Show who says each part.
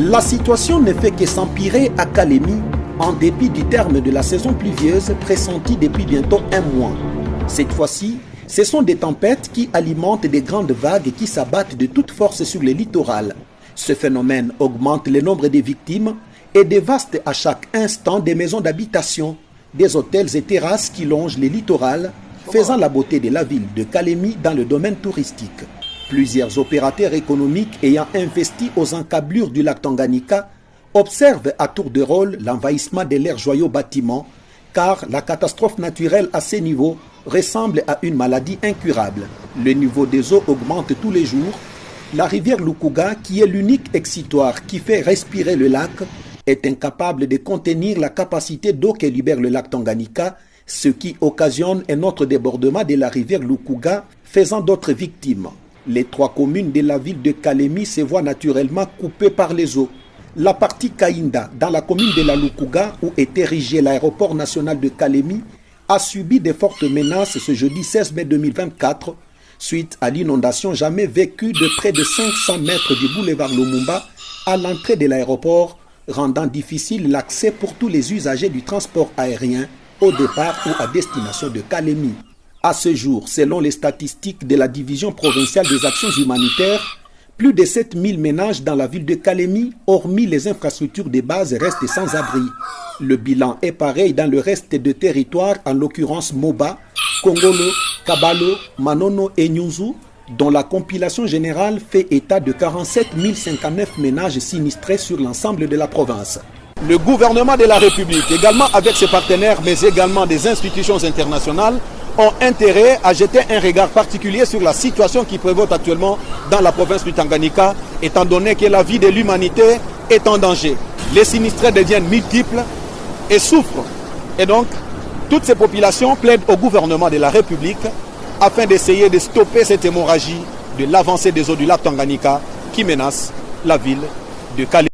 Speaker 1: La situation ne fait que s'empirer à Kalemi en dépit du terme de la saison pluvieuse pressentie depuis bientôt un mois. Cette fois-ci, ce sont des tempêtes qui alimentent des grandes vagues qui s'abattent de toute force sur le littoral. Ce phénomène augmente le nombre de victimes et dévaste à chaque instant des maisons d'habitation, des hôtels et terrasses qui longent le littoral, faisant la beauté de la ville de Kalemi dans le domaine touristique. Plusieurs opérateurs économiques ayant investi aux encablures du lac Tanganyika observent à tour de rôle l'envahissement de leurs joyaux bâtiments, car la catastrophe naturelle à ces niveaux ressemble à une maladie incurable. Le niveau des eaux augmente tous les jours. La rivière Lukuga, qui est l'unique exutoire qui fait respirer le lac, est incapable de contenir la capacité d'eau que libère le lac Tanganyika, ce qui occasionne un autre débordement de la rivière Lukuga, faisant d'autres victimes. Les 3 communes de la ville de Kalemi se voient naturellement coupées par les eaux. La partie Kainda, dans la commune de la Lukuga, où est érigé l'aéroport national de Kalemi, a subi de fortes menaces ce jeudi 16 mai 2024, suite à l'inondation jamais vécue de près de 500 mètres du boulevard Lumumba à l'entrée de l'aéroport, rendant difficile l'accès pour tous les usagers du transport aérien au départ ou à destination de Kalemi. À ce jour, selon les statistiques de la division provinciale des actions humanitaires, plus de 7000 ménages dans la ville de Kalemi, hormis les infrastructures de base, restent sans abri. Le bilan est pareil dans le reste de territoire, en l'occurrence Moba, Kongolo, Kabalo, Manono et Nyunzu, dont la compilation générale fait état de 47 059 ménages sinistrés sur l'ensemble de la province. Le gouvernement de la République, également avec ses partenaires, mais également des institutions internationales, ont intérêt à jeter un regard particulier sur la situation qui prévaut actuellement dans la province du Tanganyika, étant donné que la vie de l'humanité est en danger. Les sinistrés deviennent multiples et souffrent. Et donc, toutes ces populations plaident au gouvernement de la République afin d'essayer de stopper cette hémorragie de l'avancée des eaux du lac Tanganyika qui menace la ville de Kalemi.